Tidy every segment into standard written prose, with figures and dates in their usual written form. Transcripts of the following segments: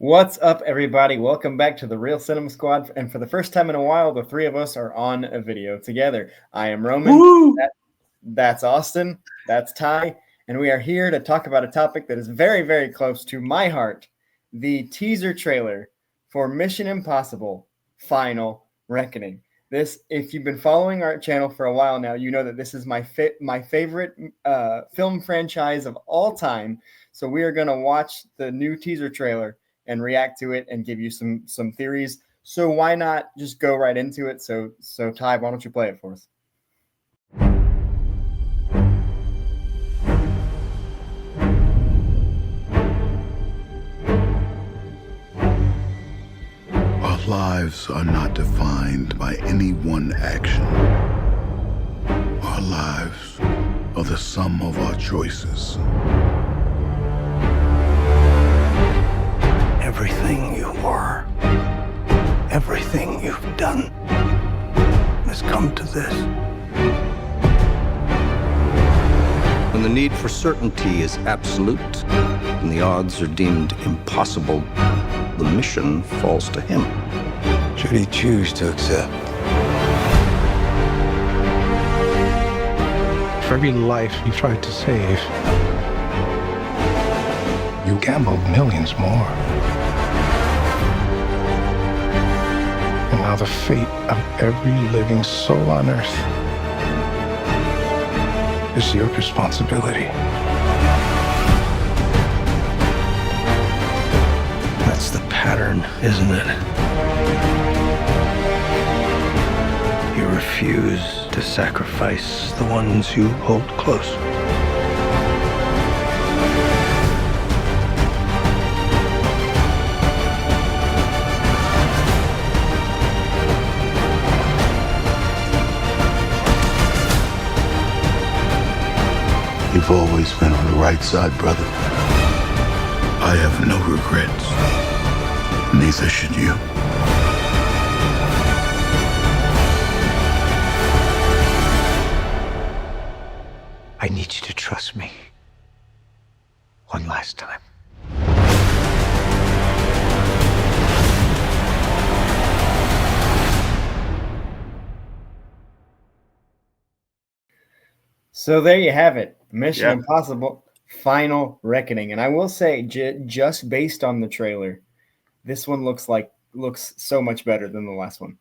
What's up, everybody? Welcome back to the Real Cinema Squad. And for the first time in a while, the three of us are on a video together. I am Roman. Woo! That's Austin. That's Ty. And we are here to talk about a topic that is very, very close to my heart. The teaser trailer for Mission Impossible Final Reckoning. This, if you've been following our channel for a while now, you know that this is my favorite film franchise of all time. So we are going to watch the new teaser trailer and react to it and give you some theories. So why not just go right into it? So Ty, why don't you play it for us? Our lives are not defined by any one action. Our lives are the sum of our choices. Everything you are, everything you've done has come to this. When the need for certainty is absolute and the odds are deemed impossible, the mission falls to him. Should he choose to accept? For every life you tried to save, you gambled millions more. And now the fate of every living soul on Earth is your responsibility. That's the pattern, isn't it? You refuse to sacrifice the ones you hold close. You've always been on the right side, brother. I have no regrets. Neither should you. I need you to trust me. One last time. So there you have it. Mission Impossible Final Reckoning. And I will say, just based on the trailer, this one looks so much better than the last one.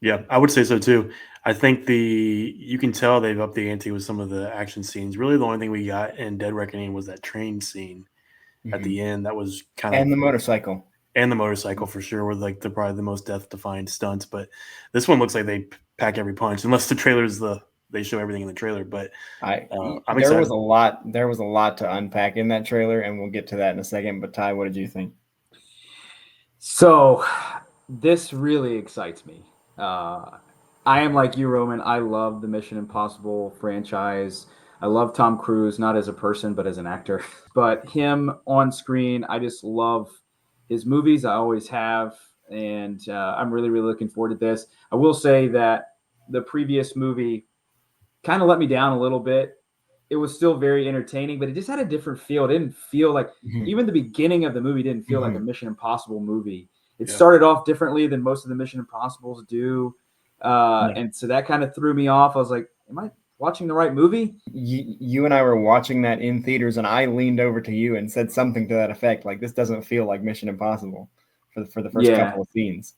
Yeah, I would say so too. I think you can tell they've upped the ante with some of the action scenes. Really, the only thing we got in Dead Reckoning was that train scene at the end. That was kind of, and the motorcycle. And the motorcycle for sure were like probably the most death-defying stunts. But this one looks like they pack every punch, unless the trailer's they show everything in the trailer. But I'm there excited. There was a lot to unpack in that trailer, and we'll get to that in a second. But Ty, what did you think? So this really excites me. I am like you, Roman. I love the Mission Impossible franchise. I love Tom Cruise, not as a person, but as an actor. But him on screen, I just love his movies. I always have. And I'm really, really looking forward to this. I will say that the previous movie kind of let me down a little bit. It was still very entertaining, but it just had a different feel. It didn't feel like, even the beginning of the movie didn't feel like a Mission Impossible movie. It started off differently than most of the Mission Impossibles do. And so that kind of threw me off. I was like, am I watching the right movie? You and I were watching that in theaters, and I leaned over to you and said something to that effect. Like, this doesn't feel like Mission Impossible for the first couple of scenes.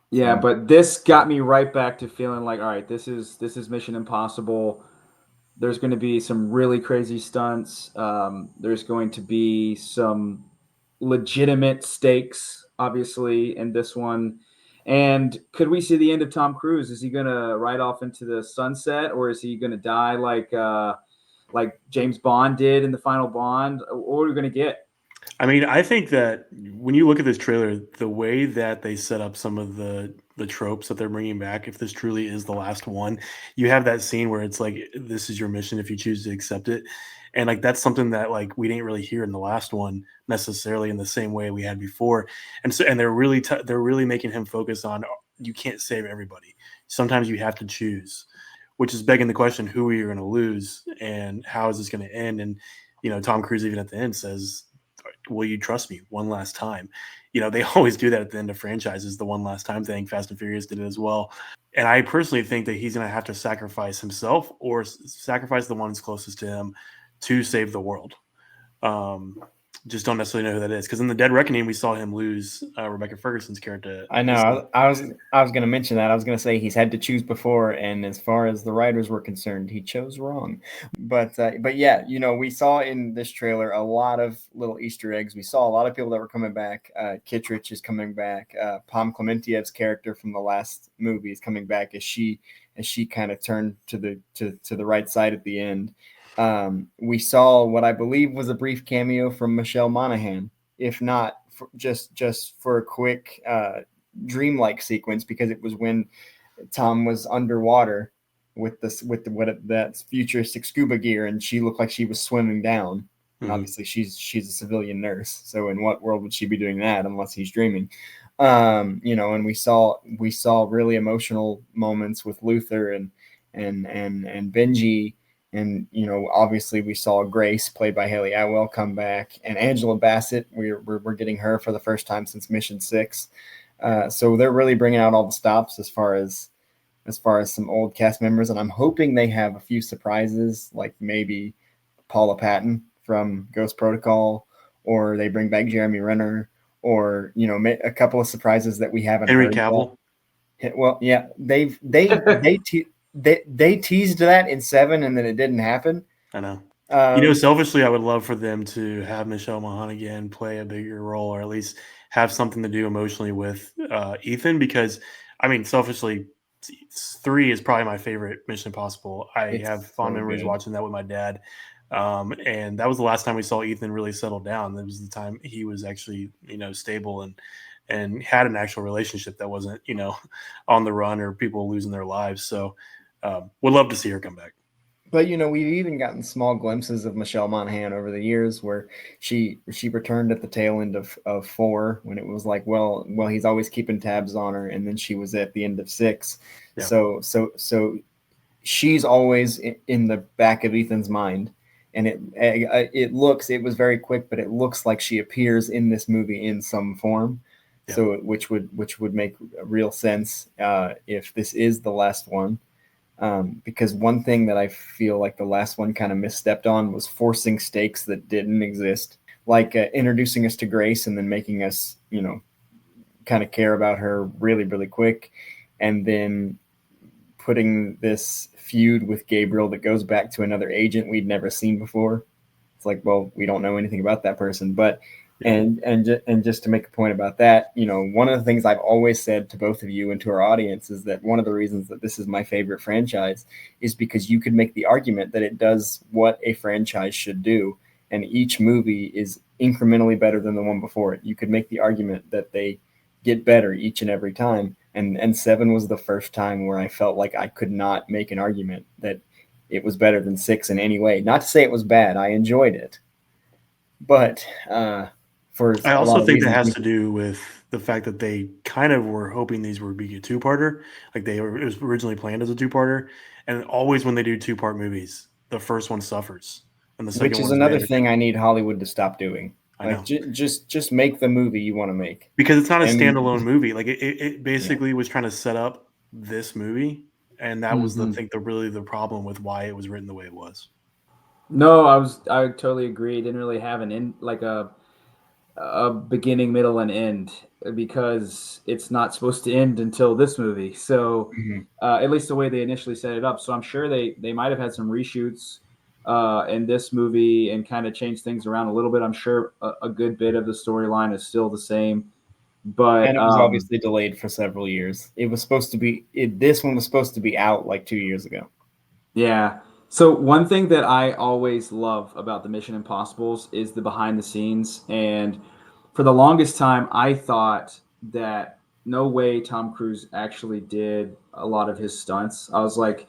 Yeah, but this got me right back to feeling like, all right, this is Mission Impossible. There's going to be some really crazy stunts. There's going to be some legitimate stakes, obviously, in this one. And could we see the end of Tom Cruise? Is he going to ride off into the sunset, or is he going to die like James Bond did in the final Bond? What are we going to get? I mean, I think that when you look at this trailer, the way that they set up some of the tropes that they're bringing back, if this truly is the last one, you have that scene where it's like, this is your mission if you choose to accept it. And like, that's something that like we didn't really hear in the last one necessarily in the same way we had before. And so, and they're really making him focus on, you can't save everybody. Sometimes you have to choose, which is begging the question, who are you going to lose and how is this going to end? And, you know, Tom Cruise even at the end says, will you trust me one last time? You know, they always do that at the end of franchises, the one last time thing. Fast and Furious did it as well. And I personally think that he's going to have to sacrifice himself or sacrifice the ones closest to him to save the world. Just don't necessarily know who that is, because in the Dead Reckoning we saw him lose Rebecca Ferguson's character. I know. I was going to mention that. I was going to say he's had to choose before, and as far as the writers were concerned, he chose wrong. But yeah, you know, we saw in this trailer a lot of little Easter eggs. We saw a lot of people that were coming back. Kittredge is coming back. Pom Clementiev's character from the last movie is coming back as she kind of turned to the right side at the end. We saw what I believe was a brief cameo from Michelle Monaghan, if not just for a quick dreamlike sequence, because it was when Tom was underwater with that futuristic scuba gear, and she looked like she was swimming down. Mm-hmm. Obviously, she's a civilian nurse, so in what world would she be doing that unless he's dreaming? You know, and we saw really emotional moments with Luther and Benji. And, you know, obviously we saw Grace, played by Haley Atwell, come back, and Angela Bassett. We're getting her for the first time since Mission 6. So they're really bringing out all the stops as far as some old cast members, and I'm hoping they have a few surprises, like maybe Paula Patton from Ghost Protocol, or they bring back Jeremy Renner, or, you know, a couple of surprises that we haven't Henry heard Cavill. Yet. Well, yeah, they teased that in 7, and then it didn't happen. I know. You know, selfishly, I would love for them to have Michelle Monaghan play a bigger role, or at least have something to do emotionally with Ethan, because, I mean, selfishly, 3 is probably my favorite Mission Impossible. I have fond memories watching that with my dad. And that was the last time we saw Ethan really settle down. That was the time he was actually, you know, stable and had an actual relationship that wasn't, you know, on the run or people losing their lives. So would love to see her come back. But, you know, we've even gotten small glimpses of Michelle Monaghan over the years where she returned at the tail end of 4, when it was like, well, he's always keeping tabs on her. And then she was at the end of 6. Yeah. So she's always in the back of Ethan's mind. And it was very quick, but it looks like she appears in this movie in some form. Yeah. So which would make real sense if this is the last one. Because one thing that I feel like the last one kind of misstepped on was forcing stakes that didn't exist, like introducing us to Grace and then making us, you know, kind of care about her really, really quick, and then putting this feud with Gabriel that goes back to another agent we'd never seen before. It's like, well, we don't know anything about that person, but and just to make a point about that, you know, one of the things I've always said to both of you and to our audience is that one of the reasons that this is my favorite franchise is because you could make the argument that it does what a franchise should do, and each movie is incrementally better than the one before it. You could make the argument that they get better each and every time, and 7 was the first time where I felt like I could not make an argument that it was better than 6 in any way. Not to say it was bad. I enjoyed it, but I also think that has to do with the fact that they kind of were hoping these would be a 2-parter. Like it was originally planned as a 2-parter, and always when they do 2-part movies, the first one suffers, and the second one. Which is another thing I need Hollywood to stop doing. I know. Just make the movie you want to make, because it's not a standalone movie. Like it basically was trying to set up this movie, and that was really the problem with why it was written the way it was. No, I totally agree. It didn't really have an end, like a beginning, middle, and end, because it's not supposed to end until this movie. So at least the way they initially set it up. So I'm sure they might have had some reshoots in this movie and kind of changed things around a little bit. I'm sure a good bit of the storyline is still the same, but and it was obviously delayed for several years. It was supposed to be this one was supposed to be out like 2 years ago. Yeah. So one thing that I always love about the Mission Impossibles is the behind the scenes. And for the longest time, I thought that no way Tom Cruise actually did a lot of his stunts. I was like,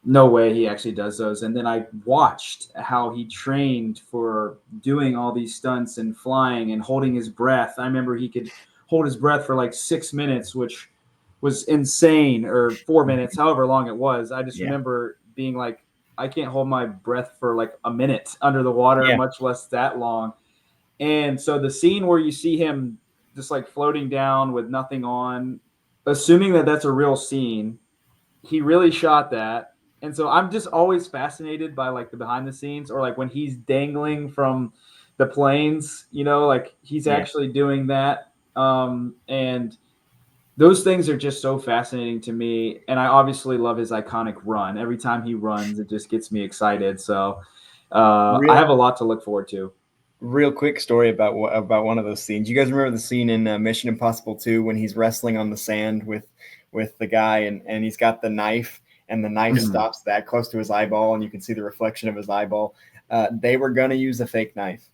no way he actually does those. And then I watched how he trained for doing all these stunts and flying and holding his breath. I remember he could hold his breath for like 6 minutes, which was insane, or 4 minutes, however long it was. I just remember being like, I can't hold my breath for like a minute under the water, much less that long. And so the scene where you see him just like floating down with nothing on, assuming that that's a real scene, he really shot that. And so I'm just always fascinated by like the behind the scenes, or like when he's dangling from the planes, like he's actually doing that. And those things are just so fascinating to me. And I obviously love his iconic run. Every time he runs, it just gets me excited. So I have a lot to look forward to. Real quick story about one of those scenes. You guys remember the scene in Mission Impossible 2 when he's wrestling on the sand with the guy, and he's got the knife, and the knife stops that close to his eyeball, and you can see the reflection of his eyeball. They were going to use a fake knife.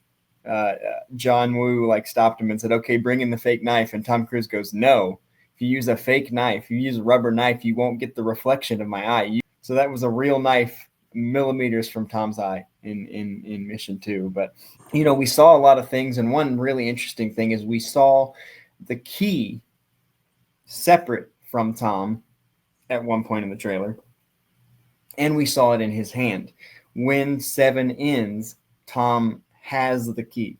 John Woo stopped him and said, "Okay, bring in the fake knife." And Tom Cruise goes, "No, if you use a fake knife, you use a rubber knife, you won't get the reflection of my eye." So that was a real knife, millimeters from Tom's eye in Mission 2. But we saw a lot of things, and one really interesting thing is we saw the key separate from Tom at one point in the trailer, and we saw it in his hand. When 7 ends, Tom has the key.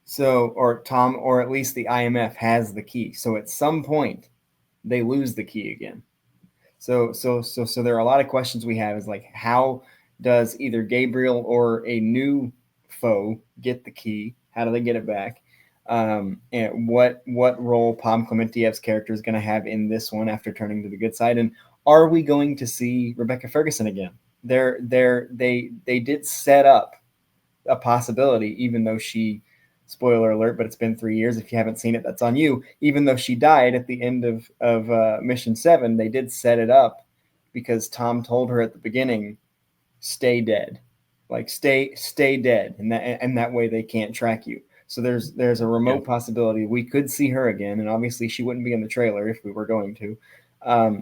So, or Tom, or at least the IMF has the key. So at some point, they lose the key again. So there are a lot of questions we have. Is like, how does either Gabriel or a new foe get the key? How do they get it back? And what role Pom Clementiev's character is going to have in this one after turning to the good side? And are we going to see Rebecca Ferguson again? They did set up a possibility, even though she, spoiler alert, but it's been 3 years. If you haven't seen it, that's on you. Even though she died at the end of Mission 7, they did set it up because Tom told her at the beginning, "Stay dead, stay dead," and that way they can't track you. So there's a remote possibility we could see her again, and obviously she wouldn't be in the trailer if we were going to.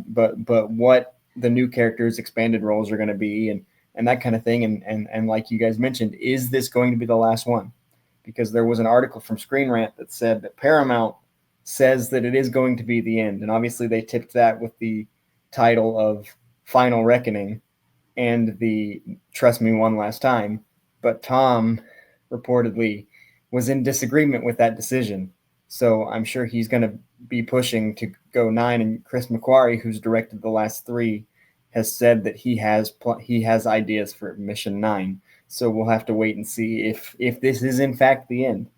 But what the new characters' expanded roles are going to be, and that kind of thing, and like you guys mentioned, is this going to be the last one? Because there was an article from Screen Rant that said that Paramount says that it is going to be the end, and obviously they tipped that with the title of Final Reckoning and the Trust Me One Last Time. But Tom reportedly was in disagreement with that decision. So I'm sure he's going to be pushing to go 9. And Chris McQuarrie, who's directed the last 3, has said that he has ideas for Mission 9. So we'll have to wait and see if this is in fact the end.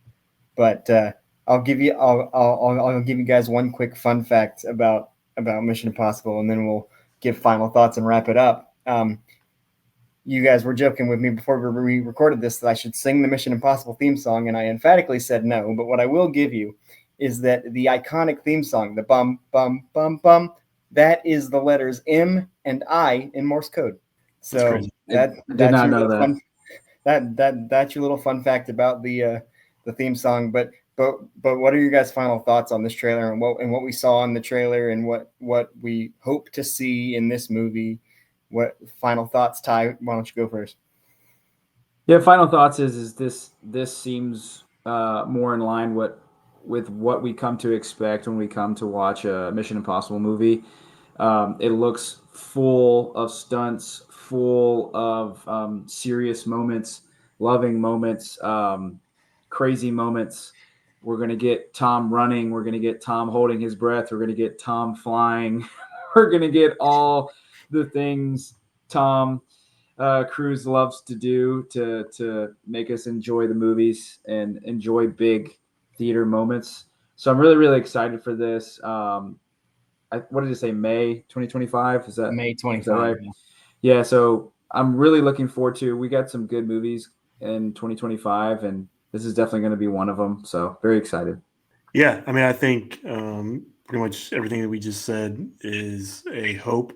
But I'll give you guys one quick fun fact about Mission Impossible, and then we'll give final thoughts and wrap it up. You guys were joking with me before we recorded this that I should sing the Mission Impossible theme song, and I emphatically said no. But what I will give you is that the iconic theme song, the bum, bum, bum, bum, that is the letters M and I in Morse code. So that's your little fun fact about the theme song. But what are your guys' final thoughts on this trailer and what we saw in the trailer and what we hope to see in this movie? What final thoughts, Ty? Why don't you go first? Yeah, final thoughts is this seems more in line with what we come to expect when we come to watch a Mission Impossible movie. It looks full of stunts, full of serious moments, loving moments, crazy moments. We're going to get Tom running. We're going to get Tom holding his breath. We're going to get Tom flying. We're going to get all the things Tom Cruise loves to do to make us enjoy the movies and enjoy big theater moments. So I'm really, really excited for this. What did it say? May 2025? Is that May 25? Is that right? Yeah. So I'm really looking forward to. We got some good movies in 2025, and this is definitely going to be one of them. So very excited. Yeah, I mean, I think pretty much everything that we just said is a hope.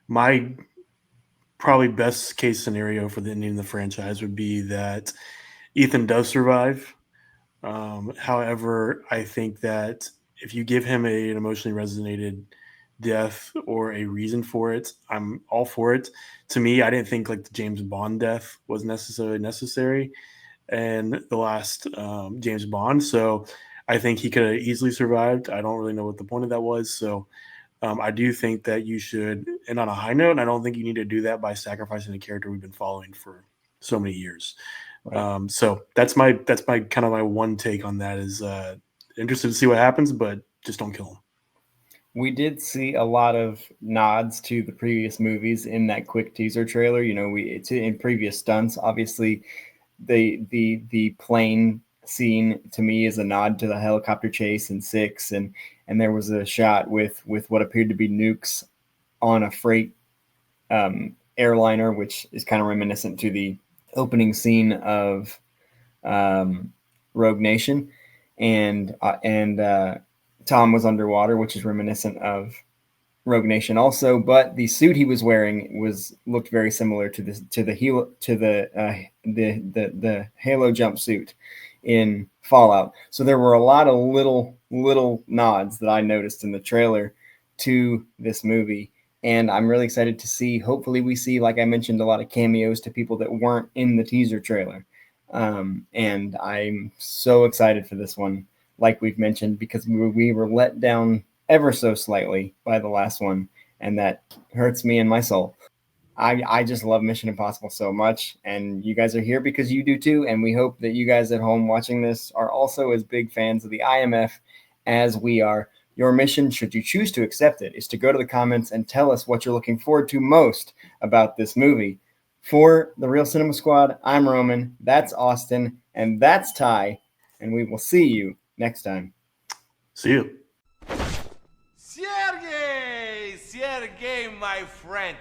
My probably best case scenario for the ending of the franchise would be that Ethan does survive. However, I think that if you give him an emotionally resonated death or a reason for it, I'm all for it. To me, I didn't think like the James Bond death was necessarily necessary and the last James Bond. So I think he could have easily survived. I don't really know what the point of that was. So I do think that you should end on a high note, and I don't think you need to do that by sacrificing a character we've been following for so many years. Right. So that's my kind of my one take on that is interested to see what happens, but just don't kill him. We did see a lot of nods to the previous movies in that quick teaser trailer. In previous stunts. Obviously, the plane scene to me is a nod to the helicopter chase in 6, and there was a shot with what appeared to be nukes on a freight airliner, which is kind of reminiscent to the opening scene of Rogue Nation, and Tom was underwater, which is reminiscent of Rogue Nation also. But the suit he was wearing looked very similar to the Halo jumpsuit in Fallout. So there were a lot of little nods that I noticed in the trailer to this movie. And I'm really excited to see, hopefully we see, like I mentioned, a lot of cameos to people that weren't in the teaser trailer. And I'm so excited for this one, like we've mentioned, because we were let down ever so slightly by the last one. And that hurts me in my soul. I just love Mission Impossible so much. And you guys are here because you do too. And we hope that you guys at home watching this are also as big fans of the IMF as we are. Your mission, should you choose to accept it, is to go to the comments and tell us what you're looking forward to most about this movie. For the Real Cinema Squad, I'm Roman, that's Austin, and that's Ty, and we will see you next time. See you. Sergey, my friend.